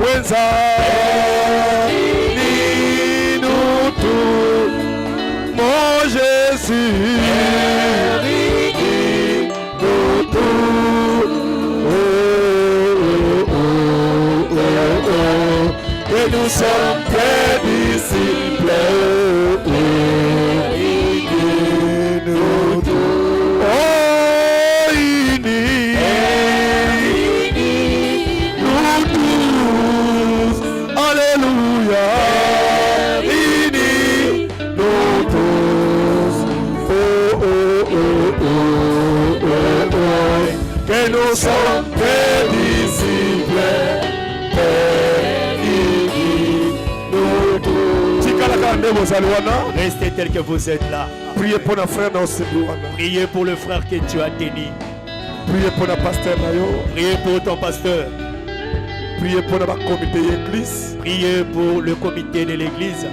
Wenza ni nous tous, mon Jésus. Nous tous, et nous sommes tes disciples. Nous tous, alléluia, nous tous, que nous sommes tes disciples, nous tous. Restez tel que vous êtes là. Priez pour nos frères dans ce bureau. Priez pour le frère que tu as béni. Priez pour notre pasteur Nayo. Priez pour ton pasteur. Priez pour notre comité d'église. Priez pour le comité de l'église.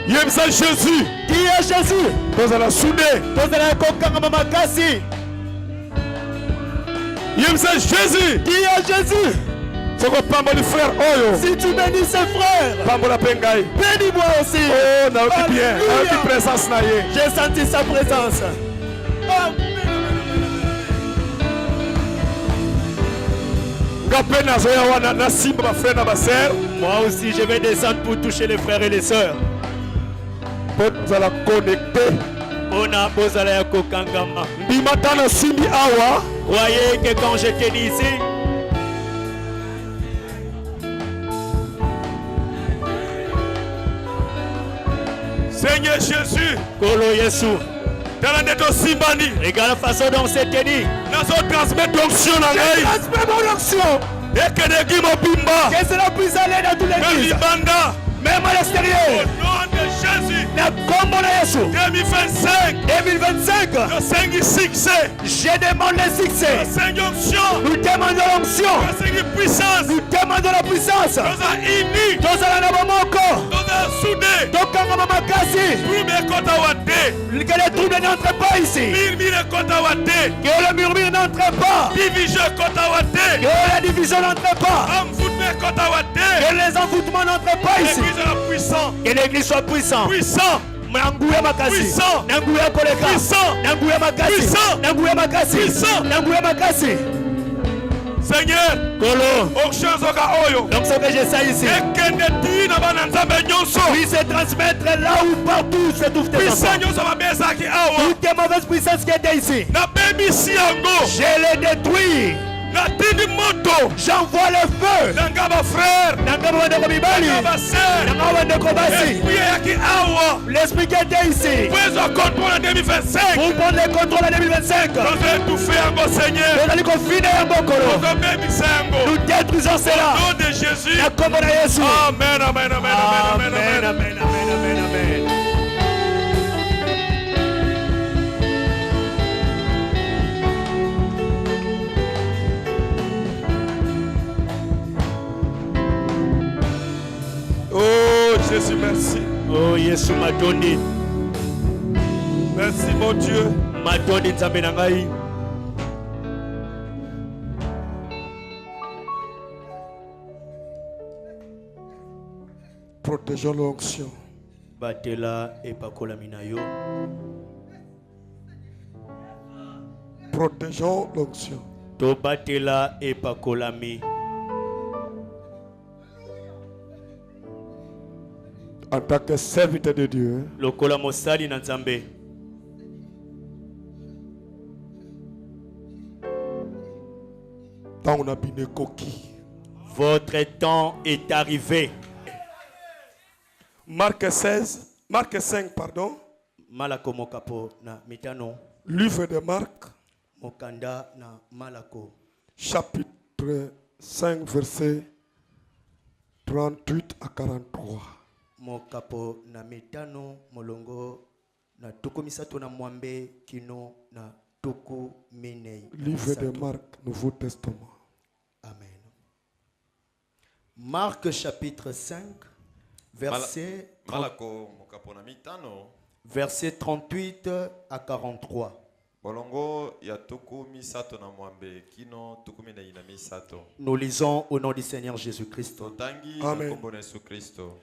Yemsa Jésus. Qui est Jésus? Dans la soudée. Dans la kokanga mamakasi. Yemsa Jésus. Qui est Jésus? Si tu bénis ses frères, bénis-moi aussi. Oh, bien. J'ai senti sa présence. Moi aussi, je vais descendre pour toucher les frères et les sœurs. On a besoin de kokangama. Croyez que quand j'étais ici, Seigneur Jésus, Kolo Yesu, regarde la façon dont c'est tenu. Je transmets mon onction. Que cela puisse aller dans tous les églises, même à l'extérieur. Au nom de Jésus, 2025, je demande le succès. Nous demandons l'onction. Nous demandons la puissance. Que les troubles n'entrent pas ici. Que le murmure n'entre pas. Que la division n'entre pas. Que les envoûtements n'entrent pas ici. Que l'église soit puissante. Nanguya makasi. Puissant. Nanguya koleka. Puissant. Nanguya makasi. Puissant. Nanguya makasi. Puissant. Nanguya makasi. Seigneur, donc ce que je sais ici, puisse se transmettre là où partout se trouvent tes enfants. Toutes les mauvaises puissances qui étaient ici, je les détruis. J'envoie le feu. L'esprit qui était ici pour prendre le contrôle en 2025. Nous détruisons cela. Au nom de Jésus. Amen, amen, amen, amen, amen, amen, amen, amen. Oh Jésus, merci. Oh Jésus m'a donné. Merci mon Dieu. M'a donné nzambe na ngai. Protégeons l'onction. Batela et pakola minayo. Protégeons l'onction. To batela et pakola mi. En tant que serviteur de Dieu, lokola mosali na nzambe, votre temps est arrivé. Marc 5, pardon. Malako mokapo na mitano. Livre de Marc, mokanda na malako. Chapitre 5, verset 38 à 43. Mokapo na mitano molongo na tuku misato na mwambe kino na tuku minei. Livre de Marc, Nouveau Testament. Amen. Marc chapitre 5, verset 38 à 43. Bolongo ya tuku misato na mwambe kino tuku mina ina misato. Nous lisons au nom du Seigneur Jésus-Christ. Totangi Amen. na kombo na Yesu Kristo.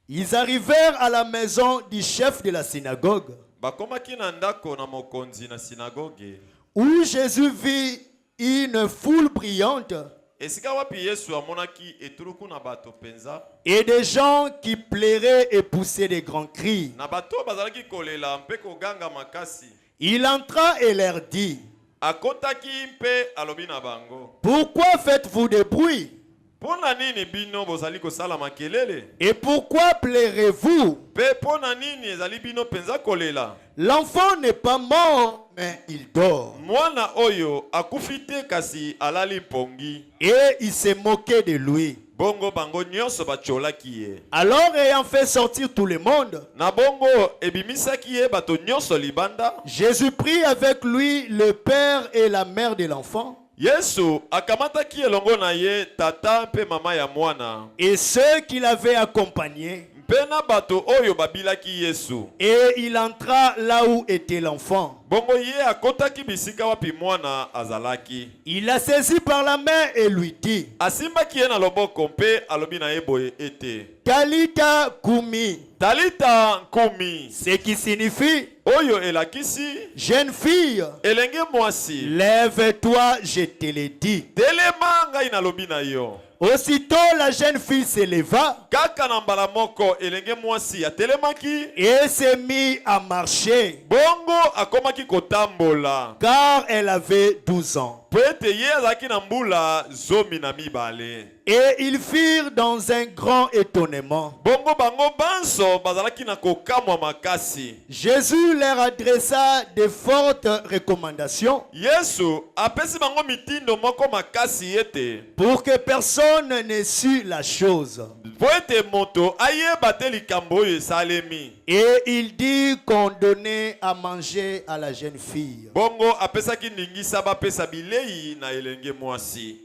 Ils arrivèrent à la maison du chef de la synagogue, Bakomaki na ndako na mokonzi na synagogue. où Jésus vit une foule brillante Esika wapi Yesu amonaki etuluku na bato penza. et des gens qui pleuraient et poussaient des grands cris. Na bato bazalaki kolela mpe koganga makasi. Il entra et leur dit, Akotaki mpe alobi na bango. pourquoi faites-vous des bruits? Pona nini bino bozali kosala makelele? Et pourquoi pleurez-vous? Pe pona nini ezali bino penza kolela? L'enfant n'est pas mort, mais il dort. Mwana oyo akufi te kasi alali pongi. Et il s'est moqué de lui. Bongo bango nyonso bacholaki ye. Alors, ayant fait sortir tout le monde, Na bongo ebimisaki ye bato nyonso libanda. Jésus prit avec lui le père et la mère de l'enfant Yesu akamataki elongo na ye tata mpe mama ya mwana. et ceux qui l'avaient accompagné. Mpe na bato oyo babilaki Yesu. Et il entra là où était l'enfant. Bongo ye akotaki bisika wapi mwana azalaki. Il la saisit par la main et lui dit, Asimbaki ye na loboko mpe alobi na ye boye ete. Talita Kumi, Talita nkumi. ce qui signifie, Oyo elakisi. jeune fille, Elenge mwasi. lève-toi, je te l'ai dit. Telema ngai nalobi na yo. Aussitôt la jeune fille se leva Kaka na mbala moko elenge mwasi atelemaki. et s'est mise à marcher, Bongo akomaki kotambola. car elle avait 12 ans. Po ete ye azalaki na mbula zomi na mibale. Et ils firent dans un grand étonnement. Bongo bango banso bazalaki na kokamwa makasi. Jésus leur adressa de fortes recommandations Yesu apesi bango mitindo moko makasi ete. pour que personne ne sût la chose. Po ete moto ayeba te likambo oyo esalemi. Et il dit qu'on donnait à manger à la jeune fille. Bongo apesaki ndingisa bapesa bilei na elenge mwasi.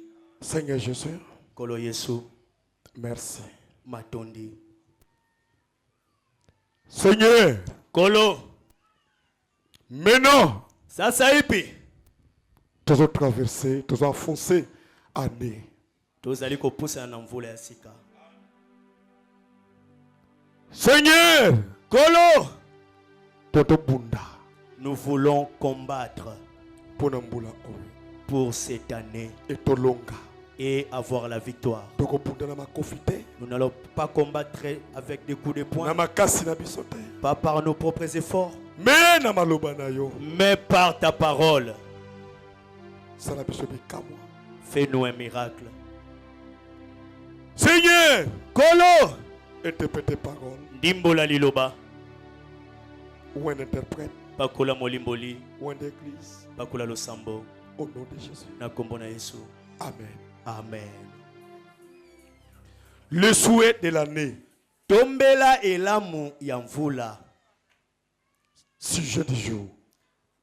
Seigneur Jésus, Kolo Yesu merci. matondi. Seigneur, Kolo maintenant, sasa ipi tous ont traversé, tous ont foncé année. tozali kopusa na mvula ya sika. Seigneur, Kolo, Toto Bunda, nous voulons combattre Ponambula Oyo, pour cette année et Tolonga, et avoir la victoire. Toko Bunda na makofite, Nous n'allons pas combattre avec des coups de na poing, makasi na bisote. pas par nos propres efforts, Mais na maloba na yo, mais par ta parole. sala biso bikamwa. Fais-nous un miracle. Seigneur, Kolo, interprète tes paroles, ndimbola liloba, ou un interprète, pakola molimboli, ou un église, pakola losambo, au nom de Jésus. na kombo na Yesu. Amen. Amen. Le souhait de l'année, Tombela elamu ya mvula. sujet du jour.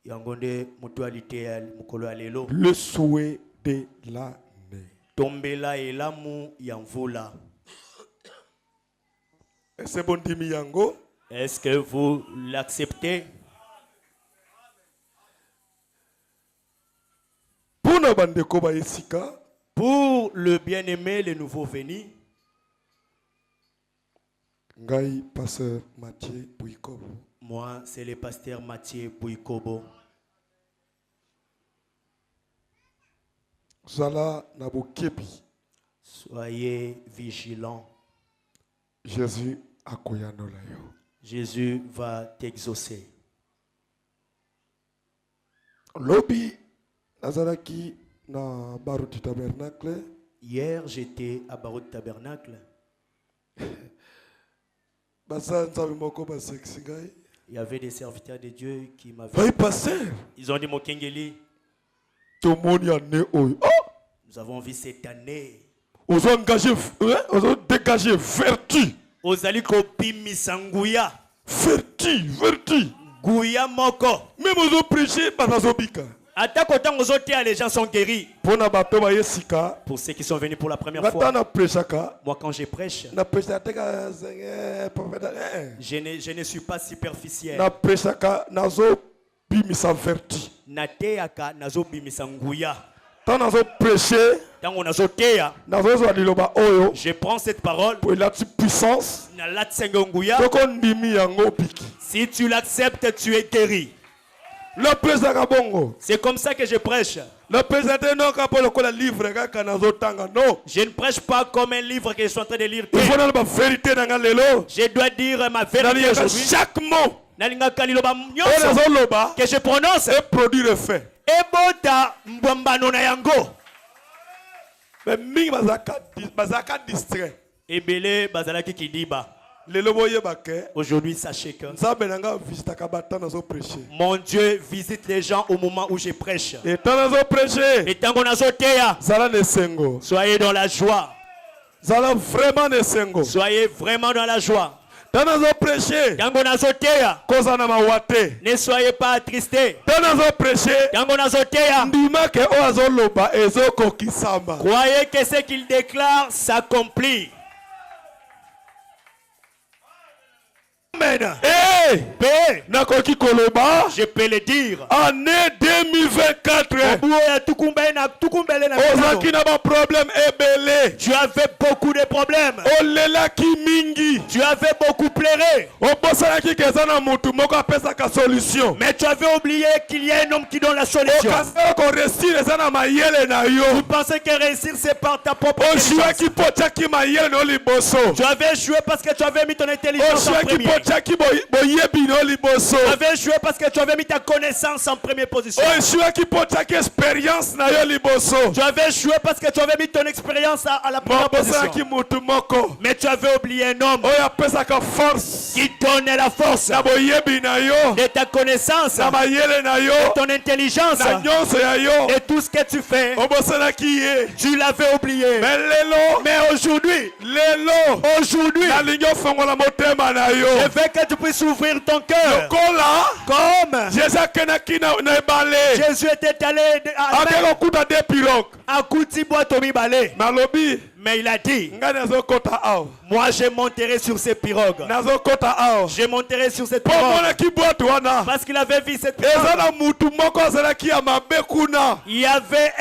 Yango nde mutualité ya mukolo ya lelo. Le souhait de l'année. Tombela elamu ya mvula. C'est bon dimi yango. Est-ce que vous l'acceptez? Pona bandeko ba esika, Pour le bien-aimé, le nouveau venu, ngai pasteur Mathieu Bouikobo. moi, c'est le pasteur Mathieu Bouikobo. Zala na bokebi. Soyez vigilants. Jésus akoyanola yo. Jésus va t'exaucer. Lobi nazalaki na baru du tabernacle. Hier, j'étais à Barreau de Tabernacle. Basa nzabe moko ba sexy ngai. Il y avait des serviteurs de Dieu qui m'avaient... Vai pasteur. Ils ont dit, Mokengeli, To moni année oyo. Oh! nous avons vu cette année. Ozo engagé, ozo dégager vertu. Ozali kopimisa nguya. Vertu. Nguya moko. Même ozo prêcher bazobika. Atako tango zotea, les gens sont guéris. Pona bato ba yesika. Pour ceux qui sont venus pour la première fois, Ngata na prêchaka. moi quand je prêche, Na prêcha teka prophète. je ne suis pas superficiel. Na prêchaka nazo bimisa vertu. nateyaka nazobimisa nguya. Tant nazo prêcher, Tango nazoteya, nazo liloba oyo, je prends cette parole. pour la puissance, Na latsenga nguya. toko ndimi yango piki. Si tu l'acceptes, tu es guéri. Le président Kabongo. C'est comme ça que je prêche. Le président non kapolo ko la livre kaka nazo tanga non. Je ne prêche pas comme un livre que je suis en train de lire. Il faut la vérité dans lelo. Je dois dire ma vérité aujourd'hui. Chaque mot Nalingaka liloba oyo nyonso nazo loba que je prononce. et produit le fait. Ebota mbwambano na yango. Mais mingi bazaka distrait. Ebele bazalaki kidiba. Lelo boye bake. Aujourd'hui, sachez que Nzambe nanga visita kabata nazo prêcher. mon Dieu visite les gens au moment où je prêche. Et tant nazo prêcher. Et tant qu'on a sauté, Zala nesengo. soyez dans la joie. Zala vraiment nesengo. Soyez vraiment dans la joie. Tant nazo prêcher. Tant qu'on a sauté, Koza na mawate. ne soyez pas attristés. Tant nazo prêcher. Tant qu'on a sauté, Ndima ke o azo loba ezoko kisamba. croyez que ce qu'il déclare s'accomplit. Amen. Hey! Paix, Nakoki koloba. je peux le dire. Année 2024. Ozaki na ba problème ebele. Tu avais beaucoup de problèmes. Olelaki mingi. Tu avais beaucoup pleuré. Obosanaki keza na mutu moko apesaka solution. Mais tu avais oublié qu'il y a un homme qui donne la solution. Okasala ko réussir eza na mayele na yo. Tu pensais que réussir c'est par ta propre intelligence. Oshuaki pochaki mayele no liboso. Tu avais joué parce que tu avais mis ton intelligence en Oshuaki premier. pochaki boyebi no liboso. Tu avais joué parce que tu avais mis ta connaissance en première position. Oshuaki pochaki expérience na yo liboso. Tu avais joué parce que tu avais mis ton expérience à la première Obosanaki position. mutu moko. Mais tu avais oublié un homme Oyo apesaka force. qui donnait la force Na boyebi na yo. de ta connaissance, Na mayele na yo. ton intelligence Na nyonso ya yo. et tout ce que tu fais. Obosanaki ye. Tu l'avais oublié. Mais lelo. Mais aujourd'hui, Lelo. Nalingi ofongola motema na yo. je veux que tu puisses ouvrir ton cœur. Kola. Comme Jésus akenaki na ebale. Jésus était allé Akeko kuta de pirogue. à Koutibois Tomi Balé. Nalobi. Mais il a dit, Nga nazokota awa. moi je monterai sur ces pirogues. Nazokota awa. Je monterai sur cette Po pirogue. monaki boîte wana. Parce qu'il avait vu cette Eza pirogue. na mutu moko azalaki ya mabe kuna. Il y avait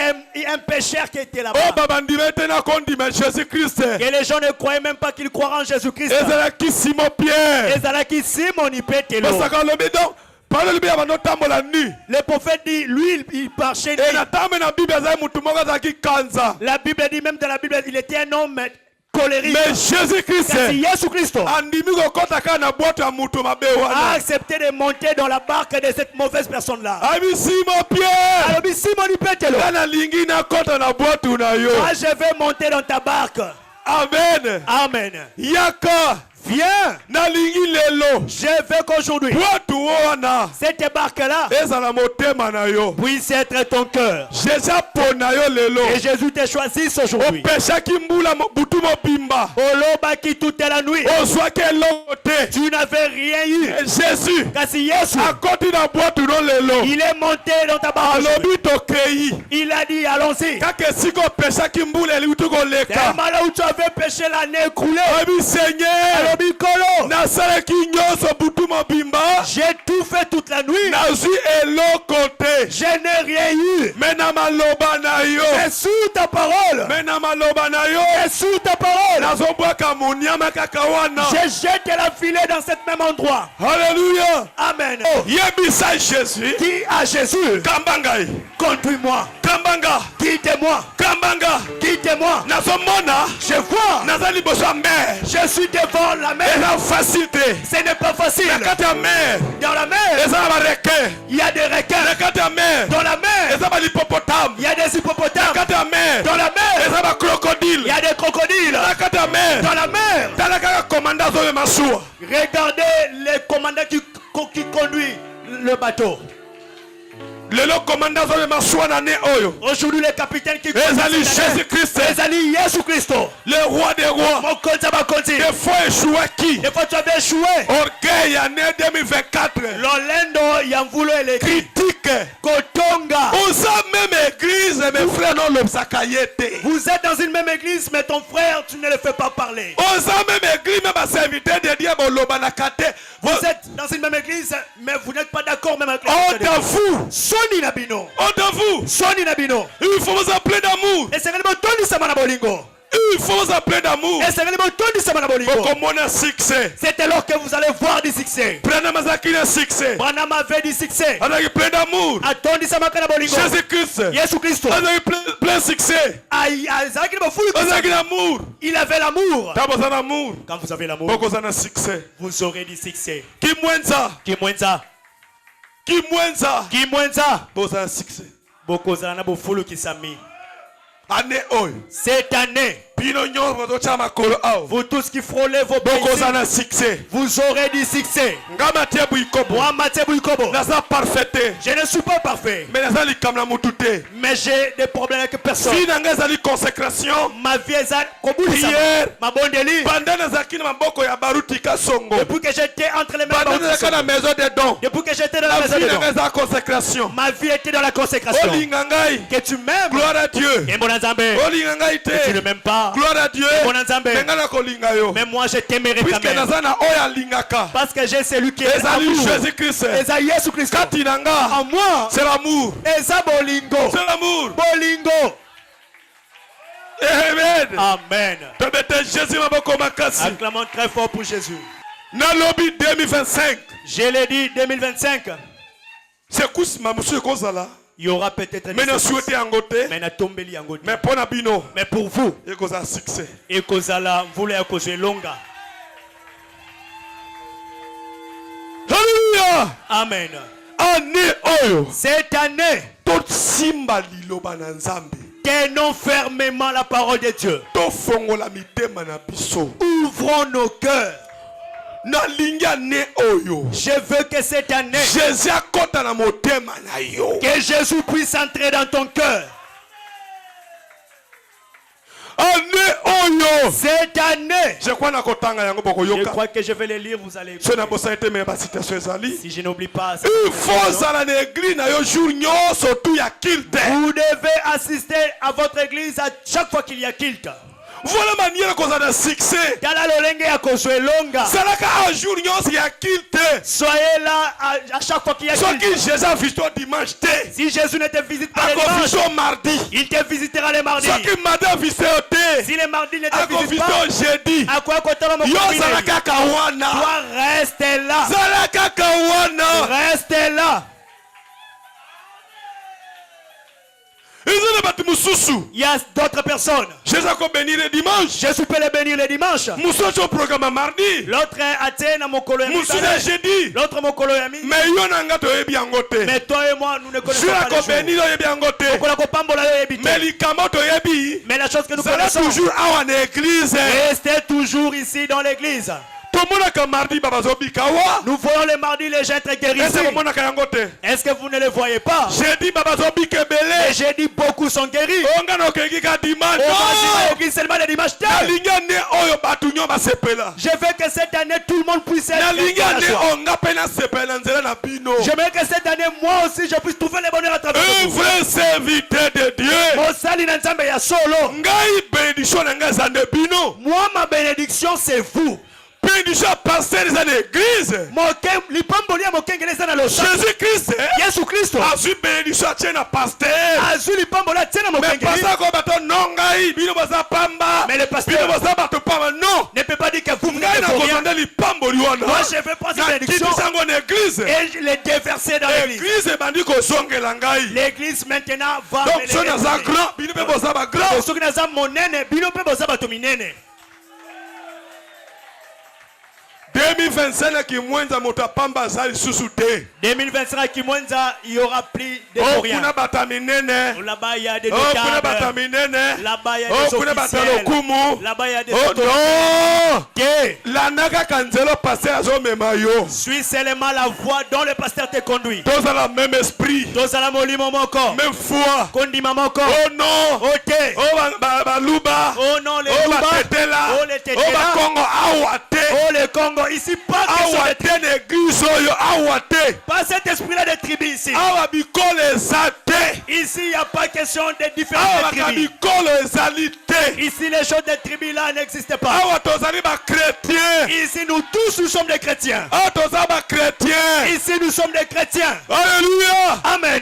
un pécheur qui était là-bas. O babandima te na kondima Jésus Christ. Et les gens ne croyaient même pas qu'il croiraient en Jésus-Christ. Ezalaki Simon Pierre. Et Zalaki Simon y pételo. Basaka lobi donc. Parle lui ya banotambola nu. Le prophète dit, lui, il marchait nu. Et na tambe na Bible azali mutu moko azalaki kanza. La Bible dit, même dans la Bible, il était un homme colérique. Mais Jésus Christ. Kasi Yesu Christo Andimi kokota ka na boîte ya mutu mabe a wana. accepté de monter dans la barque de cette mauvaise personne-là. Abi Simon Pierre. Alors, Simon y pételo. Kana lingi na kota na boîte na yo. Moi, je vais monter dans ta barque. Amen. Amen. Yaka. Viens. Na lingi lelo. Je veux qu'aujourd'hui, Boîte wana. cette barque-là Ezala motema na yo. puisse être ton cœur. Jésus pona yo lelo. Et Jésus te choisit aujourd'hui. Opeshaki mbula butu mobimba. Olobaki toute la nuit. Ozwaki eloko te. Tu n'avais rien eu. Jésus Kasi Yesu, akoti na boîte no lelo. il est monté dans ta barque. Alobi tokei. Il a dit, allons-y. Kaka esika opeshaki mbula eliuti koleka. Tellement là où tu avais péché l'année écoulée. Abi Seigneur. Alobi Kolo, Nasalaki nyonso butu mobimba. j'ai tout fait toute la nuit. Nazwi eloko te. Je n'ai rien eu. Me na maloba na yo. Et sous ta parole. Me na maloba na yo. Et sous ta parole. Nazobwaka monyama kaka wana. Je jette la filet dans cet même endroit. Alléluia. Amen. Yebisa Jésus. Dis à Jésus, Kambangai. conduis-moi. Kambanga. Guide-moi. Kambanga. Guide-moi. Nazomona. Je vois. Naza liboso ya mer. Je suis devant la mer. Eza facile te. Ce n'est pas facile. Na kati ya mer. Dans la mer, Eza na barequin. il y a des requins. Na kati ya mer. Dans la mer, Eza balipopotame. il y a des hippopotames. Na kati ya mer. Dans la mer, Eza bacrocodile. il y a des crocodiles. Na kati ya mer. Dans la mer, Tala kaka komanda azomema masuwa. regardez les commandants qui conduisent le bateau. Lelo komanda azomema masuwa na ne oyo. Aujourd'hui, les capitaines qui Ezali conduisent la mer, Jésus-Christ. Ezali Yesu Christo. Le roi des rois. Mon compte, ça va continuer. Des fois échouaki. Des fois, tu avais échoué. Orgueil année 2024. Lolendo Yamvulo et les Critique. Kotonga. Oza même église mes frères non l'obsakayete. Vous êtes dans une même église, mais ton frère, tu ne le fais pas parler. Oza même église même serviteur de Dieu boloba na kate. Vous êtes dans une même église, mais vous n'êtes pas d'accord même avec les honte de vous. Soni na bino. Honte de vous. Soni na bino. Il faut vous appeler d'amour. Et c'est vraiment Tony Samana Bolingo. Il faut vous appeler d'amour. Et c'est vraiment Tony Samana Bolingo. Pour qu'on ait succès. C'est alors que vous allez voir du succès. Branham Azaki a succès. Branham avait du succès. Avec plein d'amour. A Tony Samana Bolingo. Jésus-Christ. Jésus Christ. Avec plein succès. Avec l'amour. Il avait l'amour. T'as besoin d'amour. Quand vous avez l'amour, Pour qu'on ait succès. vous aurez du succès. Qui moins ça? Qui moins ça? Qui moins ça? Qui moins ça? Pour un succès. Beaucoup zana bofulu qui s'ami. Année oil. Cette année, vous vous tous qui frôlez vos pays, vous aurez du succès. Moi, Mathieu Bouikobo, je ne suis pas parfait, mais j'ai des problèmes avec personne. Ma vie est prière, ma bonne délit. Depuis que j'étais entre les mains de maison des dons, depuis que j'étais dans la maison de la consécration, ma vie était dans la consécration. Que tu m'aimes, gloire à Dieu. et mon Nzambe, que tu ne m'aimes pas, gloire à Dieu. mon Nzambe, mais moi je t'aimerai quand même. Parce que j'ai celui qui est amour. Jésus-Christ. Jésus Christ. En moi, C'est l'amour. Eza Bolingo. C'est l'amour. Bolingo. Amen. Amen. Jésus maboko makasi. Acclamons très fort pour Jésus. Na lobby 2025. Je l'ai dit 2025. C'est quoi ma monsieur kozala? Il y aura peut-être un Mais na souhaité angote. mais na tombeli yango. Mais pour na bino. Mais pour vous, Et koza succès. et kozala voulez à cause longa. Alléluia. Amen. Année oyo. Cette année, Tot simba liloba na nzambe. tenons fermement la parole de Dieu. To fongola mitema na biso. Ouvrons nos cœurs. Na linga ne oyo. Je veux que cette année, Jésus akota na motema na yo. que Jésus puisse entrer dans ton cœur. Année oyo. Cette année, Je crois na kotanga yango boko je yoka. crois que je vais les lire, vous allez. Ce na bosa été mais ba citation ezali. Si je n'oublie pas, Il faut zala na église na yo jour nyonso tu ya kilte. vous devez assister à votre église à chaque fois qu'il y a culte. Voilà manière qu'on a de succès. Dala lolenge ya kozwelonga. Salaka un jour nyonso ya kilte. Soyez là à chaque fois qu'il y a Soki culte. Jésus a visité dimanche te. Si Jésus ne te visite pas le Ako dimanche, visité mardi. il te visitera le mardi. Soki mardi a visité te. Si le mardi ne te Ako visite pas, visité jeudi. à quoi kotala mon Yo combiné? salaka kawana. Toi reste là. Salaka kawana. Reste là. Il y a d'autres personnes. Jésus a béni le dimanche. Jésus peut les bénir le dimanche. Musocho programme mardi. L'autre atteint à mon colo. Musuna jeudi. L'autre mon colo ami. Mais yo nanga to yebi angote. Mais toi et moi, nous ne connaissons Jésus pas a les béni choses. lo yebi angote. Mais likamo to yebi. Mais la chose que nous Ça connaissons, toujours à une église. restez toujours ici dans l'église. Tout le monde a mardi babazo bikawa. Nous voyons le mardi les gens être guéris. Est-ce que le monde a yangote? Est-ce que vous ne les voyez pas? J'ai dit babazo Et bikebele. j'ai dit beaucoup sont guéris. Onga no kengika dimanche. On va dire à l'église seulement le dimanche. Nalinga ne oyo batunyo basepela. Je veux que cette année tout le monde puisse être Nalinga dans la joie. ne onga pena sepela nzela na bino. J'aimerais que cette année, moi aussi, je puisse trouver le bonheur à travers Un vous. vrai serviteur de Dieu. Mon salut dans Nzambe ya solo. Ngai bénédiction na ngai zande bino. Moi, ma bénédiction, c'est vous. Bénédiction pasteur des églises. Jésus Christ. Yesu Kristo. Azu bénédiction tiens na pasteur. Azuli lipambola tiens na Mais mokengeli. pasteur ko bato nongai bino baza pamba. Mais le pasteur Bino baza bato pamba non. ne peut pas dire que vous Ngai n'êtes na pour rien. kozanda lipamboli wana. Moi, je vais prendre cette Na bénédiction kiti sango na église. et je les déverser dans l'église. Église bandi kozongela ngai. L'église maintenant va Donc me so na za grand bino pe boza ba grand. soki naza monene bino mpe boza bato minene. 2025 qui mwenza moto pamba za lisusu te. 2025 kimwenza il y aura plus de Oh rien. kuna bata minene. Là-bas il y a des Oh kuna bata notables. minene. Là-bas il y a Oh des kuna bata officiels. lokumu. Là-bas il y a des Oh autorités. non. La naga kanzelo passer azo mema yo. Suis seulement la voie dont le pasteur te conduit. Tous à la même esprit. Tozala molimo moko. Même foi. Kondima moko. Oh non. Ote. Oh ba luba. Oh non les Oh Luba. ba tetela. Oh les Oh tetela. ba Congo awate. Oh le Congo. Ici pas question de Awate n'église oyo awate. pas cet esprit-là de tribu ici. Awa bikole zate. Ici il n'y a pas question de différentes tribus. Ici, les choses des tribus là n'existent pas. Ici, nous tous, nous sommes des chrétiens. Ici, nous sommes des chrétiens. Alléluia. Amen.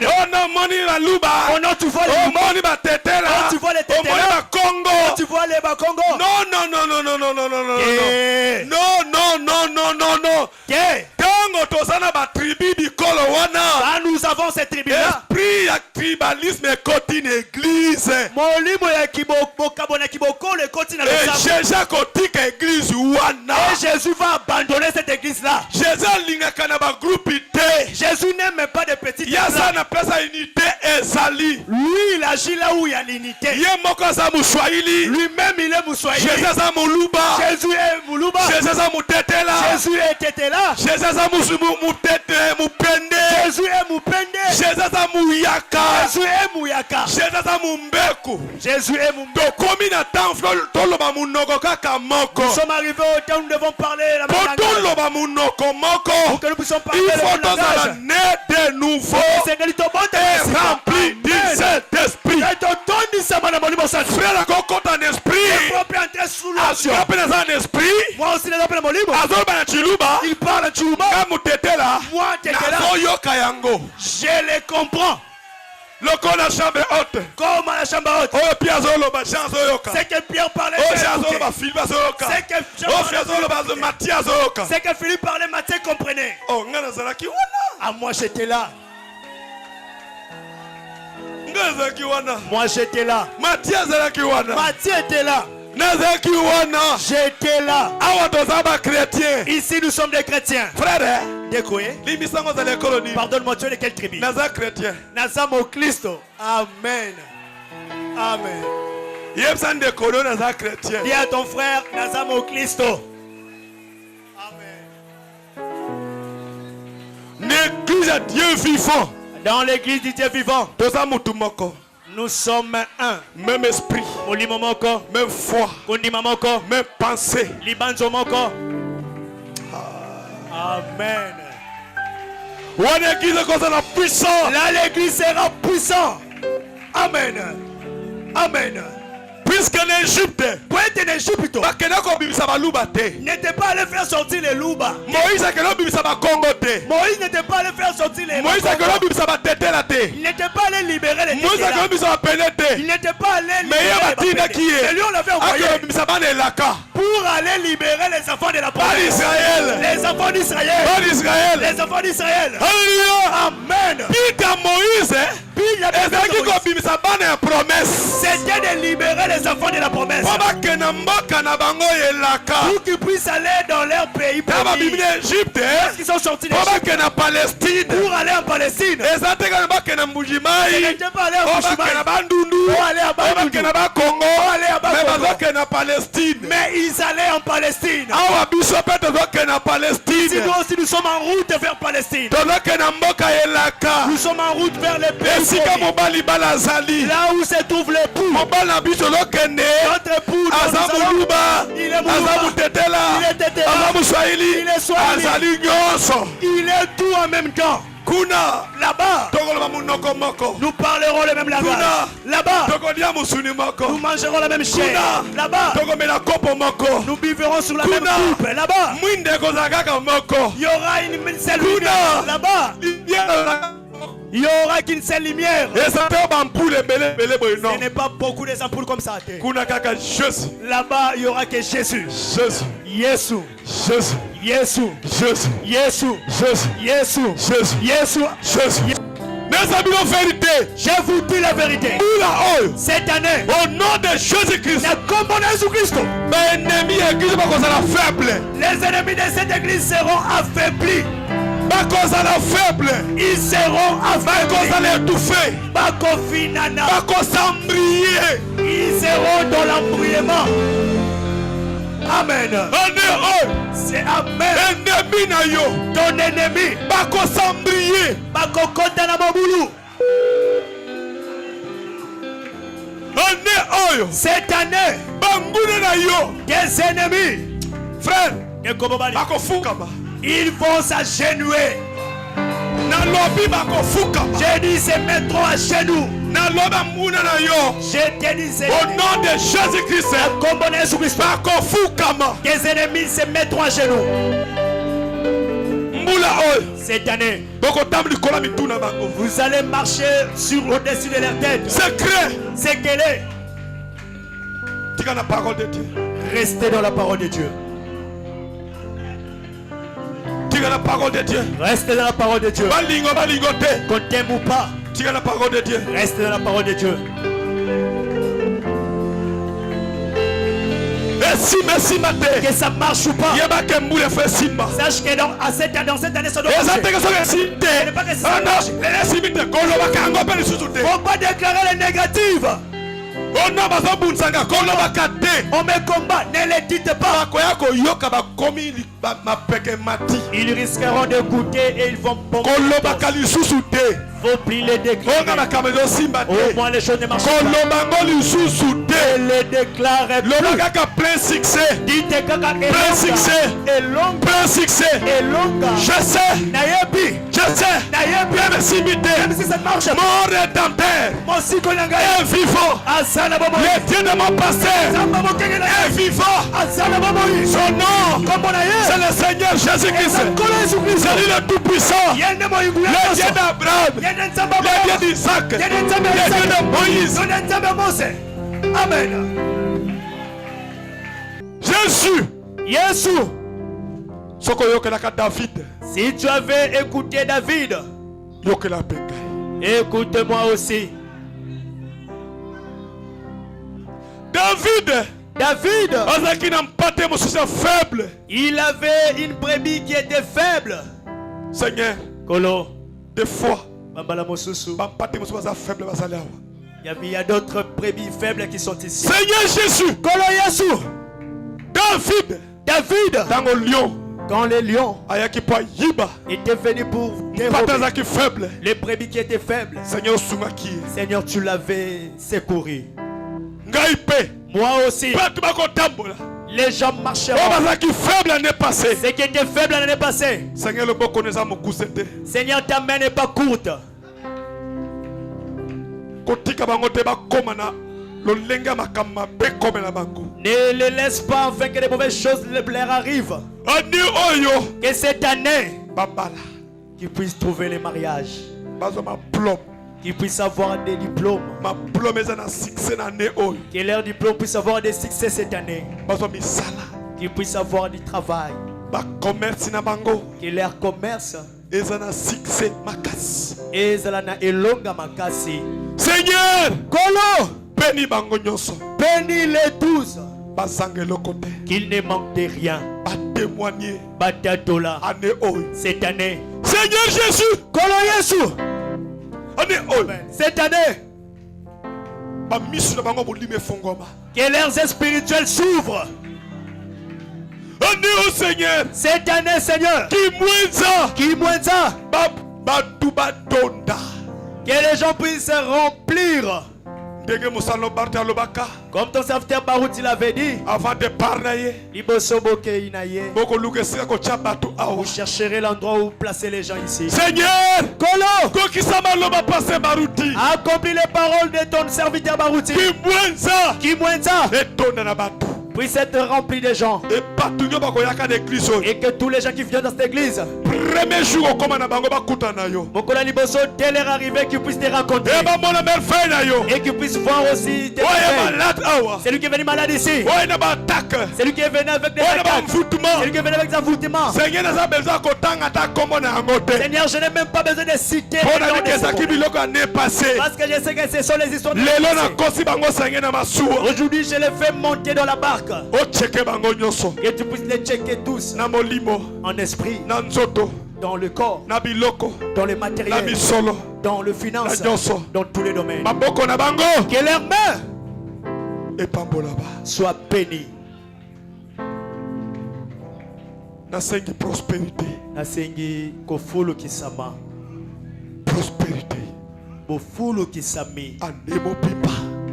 Oh non, tu vois les Lumba. Oh, tu vois les Tétela. Oh, tu vois les Bakongo. Non, non, non, non, non, non, non, non, non, Eh. non, non, non, non, non, non. Eh. Tango tozana ba tribu bikolo wana. Ah, nous avons cette tribu là. Esprit ya tribalisme ekoti une église. Molimo ya kiboko kabona kiboko le continent de Et Jésus kotika église wana. Et Jésus va abandonner cette église là. Jésus alingaka na ba groupe te. Jésus n'aime pas de petites Yasa na pesa unité ezali. Lui il agit là où il y a l'unité. Ye moko za muswahili. Lui-même il est Moussoahili. Jésus za muluba. Jésus est Muluba. Jésus za mutetela. Jésus est Tétela. Jésus za mutete mupende. Jésus est Mupende. Jésus za muyaka. Jésus est Muyaka. Jésus za mumbeku. Jésus est Mumbeku. Tokomi na temps toloba munoko kaka moko. Nous sommes arrivés au temps où nous devons parler la même Po langage. toloba munoko moko. Pour que nous puissions parler Il le faut même tozala langage. né de nouveau et rempli du Saint-Esprit. Frère akokota en esprit. Azope na za en esprit. Moi aussi, les appels Molimo. Azoba na chiluba. Il parle en Chouba. Kamutetela. Moi, Tétela. Nazoyoka yango. Je les comprends. Lokola chambre haute. Comme à la chambre haute. Oyo pia azoloba Jean azoyoka. C'est que Pierre parlait. Oyo j'ai Jean écouté. azoloba Philippe azoyoka. C'est que Jean Oyo parlait. azoloba Matthieu azoyoka. C'est que Philippe parlait, Matthieu comprenait. Oh nga nazalaki wana. Ah, moi j'étais là. Nga nazalaki wana. Moi j'étais là. Matthieu azalaki wana. Matthieu était là. Nazalaki wana. J'étais là. Awa toza ba chrétien. Ici nous sommes des chrétiens. Frère, Découé. limisango za l'école ni. Pardonne-moi, tu es de quelle tribu? Naza chrétien. Nazamo Christo. Amen. Amen. Yebsan de kono naza chrétien. Dis à ton frère, Nazamo Christo. L'église à Dieu vivant. Dans l'église du Dieu vivant, Toza mutu moko. nous sommes un. Même esprit, Molimo moko, même foi, Kondima moko, même pensée. Libanzo moko. Amen. Wana église koza na puissant. Là, l'église sera puissante. Amen. Amen. Puisque en Égypte, Poète en Égypte, bakena ko bimisa baluba te. n'était pas allé faire sortir les loups. Moïse akelo bimisa ba Congo te. Moïse n'était pas allé faire sortir les Moïse akelo bimisa ba tetela te. Il n'était pas allé libérer les Moïse akelo Tétela. bimisa ba pene te. Il n'était pas allé Mais libérer yeba les tina Bapédés. qui est. Et lui on l'avait envoyé Akelo bimisa ba nelaka. pour aller libérer les enfants de la Par promesse. Israël. Les enfants d'Israël. Par Israël. Les enfants d'Israël. Alléluia. Amen. Pita Moïse. Puis il y a Ezaki ko bimisa bana ya promesse. c'était de libérer les enfants de la promesse. Po bakena mboka na bango elaka. Pour qu'ils puissent aller dans leur pays Na ba promis. bimina Égypte. Parce qu'ils sont sortis Po d'Égypte bakena Palestine. pour aller en Palestine. Eza te kana bakena Ils Mbujimai. n'étaient pas allés en Po Bushman. bakena Bandundu. Pour aller à Po Bandundu. bakena ba Congo. aller à Bakongo. Mais bazokena Palestine. Mais ils allaient en Palestine. Awa biso pe tozokena Si Palestine. nous aussi nous sommes en route vers Palestine. Tozokena mboka elaka. Nous sommes en route vers les pays Esika promis. mobali bala azali. Là où se trouve l'époux. Mobali na biso tozokende. Notre époux. dont Aza nous allons- moluba. Il est Aza Moluba. mutetela. Il est Tétela. Aza muswahili. Il est Swahili. Azali nyonso. Il est tout en même temps. Kuna Là-bas, tokoloba munoko moko. nous parlerons le même langage. Kuna. Là-bas, Tokolia musuni nous moko. mangerons la même chair. Kuna. Là-bas, Tokomela kopo moko. nous vivrons sur la même Kuna. coupe. Là-bas, Mwinde kozala kaka moko. il y aura une seule Kuna. lumière. Là-bas, Libiana il y aura qu'une seule lumière. eza te bampule ebele boye Ce non. n'est pas beaucoup des ampoules comme ça. Kuna kaka Jésus. Là-bas, il y aura que Jésus. Jésus. Jésus. Jésus. Jésus. Jésus. Jésus. Jésus. Jésus. Jésus. Jésus. Jésus. Neza bino vérité. Je vous dis la vérité. Oula oyo. Cette année, Au nom de Jésus-Christ. na kombo na Jésus-Christ, Baennemi ya église bakozala faible. les ennemis de cette église seront affaiblis. Bakozala faible. Ils seront affaiblis. Bakozala étouffé. Bakofinana. Bakosambrier. Ils seront dans l'embrouillement. Amen. Année oyo. C'est Amen. Ennemi na yo. Ton ennemi. Bakosambrier. Bakokota na mabulu. Année oyo. Cette année, Bangune na yo. des ennemis. Frère. Ekobobali. Bakofukama. Ils vont s'agenouiller. Na J'ai dit se mettront à genoux. Je t'ai dit au nom de Jésus-Christ, tes ennemis se mettront à genoux. Cette année, vous allez marcher sur au-dessus de leur tête. C'est qu'elle est. Restez dans la parole de Dieu. La parole de Dieu. Restez dans la parole de Dieu. Qu'on t'aime ou pas. La parole de Dieu. Restez dans la parole de Dieu. Que ça marche ou pas. Sache que dans cette année, ça doit marcher. Faut pas déclarer les négatives. On me combat, ne les dites pas. Ils risqueront d'écouter et ils vont bomber. Faut plus les déclarer. Au moins les choses ne marchent pas. Et les déclarer plus. Dites plein succès. Et long. Plein succès. Et long. Je sais. Nayebi. Je sais. Nayebi. Même si ça marche. Mon rédempteur est vivant. Le Dieu de mon pasteur est vivant. Son nom, c'est le Seigneur Jésus-Christ. C'est lui le Tout-Puissant. Le Dieu d'Abraham. Le Dieu d'Isaac. Le Dieu de Moïse. Amen. Jésus. Si tu avais écouté David, écoute-moi aussi. David, il avait une brebis qui était faible. Seigneur, Kolo, des fois, il y a d'autres brebis faibles qui sont ici. Seigneur Jésus, Kolo Yesu, David, dans le lion, quand les lions étaient venus pour dérober les brebis qui étaient faibles, Seigneur, tu l'avais secouru. Moi aussi, les gens marcheront. Ce qui était faible l'année passée, Seigneur, ta main n'est pas courte. Ne les laisse pas afin que les mauvaises choses leur arrivent. Que cette année, qu'ils puissent trouver les mariages, qu'ils puissent avoir des diplômes, que leurs diplômes puissent avoir des succès cette année, qu'ils puissent avoir du travail, que leur commerce elonga makasi. Seigneur, Kolo, bénis les tous, qu'ils ne manquent de rien, Batatola, cette année. Seigneur Jésus, Kolo Yesu, cette année, que leurs spirituels s'ouvrent. Seigneur, cette année, Seigneur, qui moinza, que les gens puissent remplir. Comme ton serviteur Baruti l'avait dit, avant de parler, vous chercherez l'endroit où placer les gens ici. Seigneur, accomplis les paroles de ton serviteur Baruti. Qui moinza puisse être rempli de gens. Et que tous les gens qui viennent dans cette église, premier jour, Mokola Liboso, dès leur arrivée, qu'ils puissent te raconter. Et qu'ils puissent voir aussi tes c'est lui qui est venu malade ici. C'est lui qui est venu avec des attaques. C'est lui qui est venu avec des envoûtements. Seigneur, je n'ai même pas besoin de citer parce que je sais que ce sont les histoires de aujourd'hui, je les fais monter dans la barque. Et tu puisses les checker tous en esprit, dans le corps, dans le matériel, dans le finance, dans tous les domaines. Que leurs mains soient bénies. Nasengi prospérité. Nasengi kofulu kisama. Prospérité. Bofulu kisami. Anemo pipa.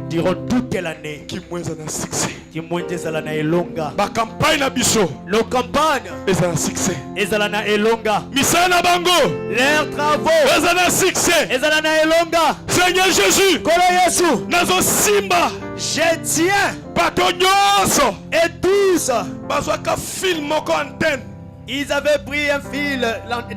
durant toute l'année. qui moins un succès. Kimwenjezala elonga. Ma campagne na biso Nos campagnes est un succès. ezala elonga. Misana bango Leurs travaux est un succès. ezala elonga. Seigneur Jésus, Kolo Yesu, nazo simba je tiens bato nyonso et tous. bazwaka film moko antenne Ils avaient pris un fil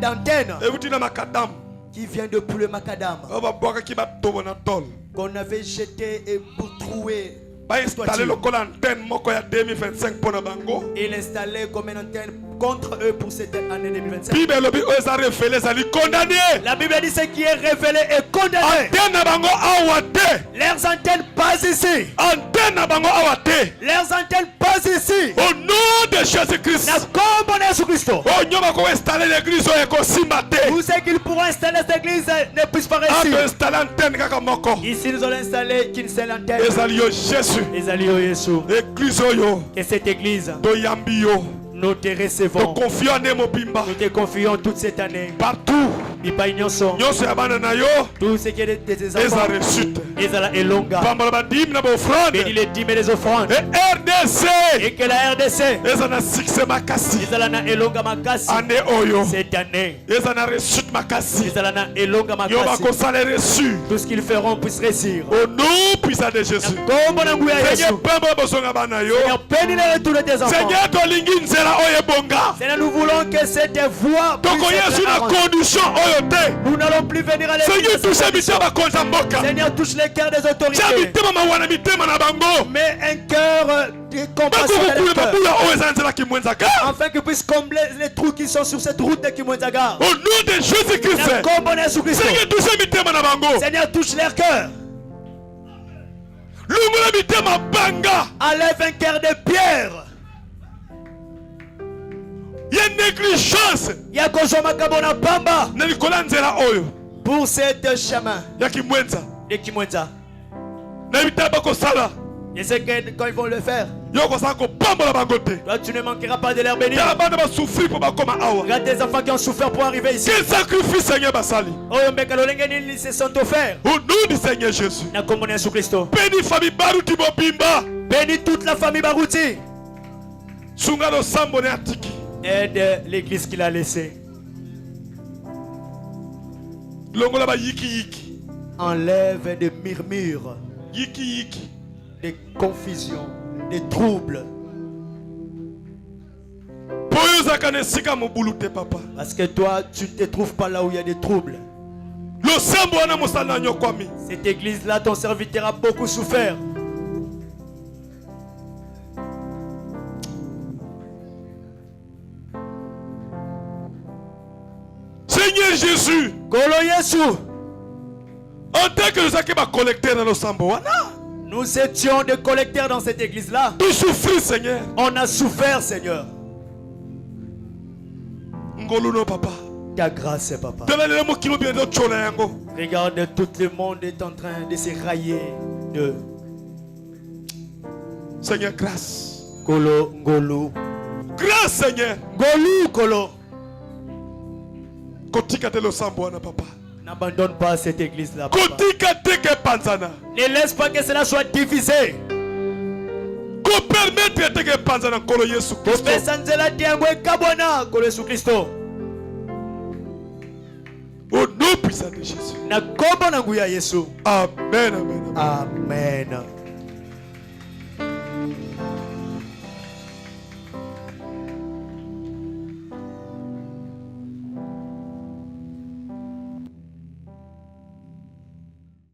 d'antenne euti na makadam qui vient de poulet macadam oyo babwakaki batobo na tol qu'on avait jeté et pour trouer. bainstale lokola antenne moko ya 2025 mpo na bango. Et l'installer comme une antenne contre eux pour cette année 2025. Bible elobi oyo eza révélé ezali condamné. La Bible dit ce qui est révélé est condamné. Antenne na bango awa te. Leurs antennes passent ici. Antenne na bango awa te. Leurs antennes passent ici. Au nom de Jésus-Christ. Na kombo na Yesu Kristo. Oyo bako installer l'église oyo ekosimba te. Tous ceux qui pourront installer cette église ne puissent pas réussir. Ato installer antenne kaka moko. Ici nous allons installer qu'une seule antenne. Ezali yo Jésus. Ezali yo Yesu. Église oyo. Et cette église, Toyambi yo. nous te recevons. Confions en mobimba. Nous te confions toute cette année. Partout. Bipai nyonso. Nyonso ya bana na yo. Tout ce qui est des Eza enfants. réussite. Ezala elonga. Pambola ba dim na ba offrande. Bénis les dîmes et les offrandes. Et RDC. Et que la RDC. Eza na succès makasi. Ezala na elonga makasi. Année oyo. Cette année. Eza na réussite makasi. Ezala na elonga Yo ba makasi. ko sale reçu. Tout ce qu'ils feront puisse réussir. Au nom puissant de Jésus. Kombo na nguya Yesu. Seigneur pambola bosonga bana yo. Seigneur, bénis les retours de tes enfants. Seigneur tolingi nzela oyo bonga. Seigneur, nous voulons que cette voix puisse Toko Yesu être na arrangée. condition oyo te. Nous n'allons plus venir à l'église. Seigneur touche mitema bakonza mboka. Seigneur, touche les cœurs des Tia autorités. mitema mawana mitema na bango. Mais un cœur de compassion dans Bakokukule les cœurs. babula oyo eza nzela kimwenzaka. Afin qu'ils puissent combler les trous qui sont sur cette route de Kimwenzaga. Au nom de Jésus-Christ. Na kombo na Yesu Kristo. Seigneur touche mitema na bango. Seigneur, touche leur cœur. Lungola mitema banga. Enlève un cœur de pierre. Il y a une négligence. Yakozwa makambo na pamba. Na likola nzela oyo. Pour cette chemin Ya kimwenza. de Kimwenza. Na mitema bakosala. Je sais que quand ils vont le faire, Yo kosala kopambola bango te. toi tu ne manqueras pas de leur bénir. Ya bana basouffrir pour bakoma awa. Regarde des enfants qui ont souffert pour arriver ici. Quel sacrifice Seigneur basali. Oyo mbeka lolenge nini se sont offerts. Au nom du Seigneur Jésus. Na kombo na Yesu Kristo. Bénis famille Baruti Bobimba. Bénis toute la famille Barouti. Sunga no sambo ne atiki. Aide l'église qu'il a laissée. Longola ba yiki yiki. Enlève des murmures, Yiki yiki. des confusions, des troubles. Poyo zakane sika mobulu te papa. Parce que toi, tu ne te trouves pas là où il y a des troubles. Lo sambo wana mosala nyokwami. Cette église-là, ton serviteur a beaucoup souffert. Seigneur Jésus. Kolo Yesu, En tant que nous avons collecté dans nos sambo wana. nous étions des collecteurs dans cette église-là. Tu souffres Seigneur. On a souffert, Seigneur. Ngoluno papa. Ta grâce, papa. Tala mo kilo bien do chona yango. Regarde, tout le monde est en train de se railler de Seigneur grâce. Kolo Ngolu. Grâce Seigneur. Ngolu Kolo. Kotika te lo sambo wana papa. N'abandonne pas cette église-là, papa. Kotika te ke panzana. Ne laisse pas que cela soit divisé. Ko permettre te ke panzana kolo Yesu Kristo. Opesanzela tiangwe kabona Kolo Yesu Kristo. Au nom puissant de Jésus. Na kombo na nguya Yesu. Amen, amen, amen. Amen.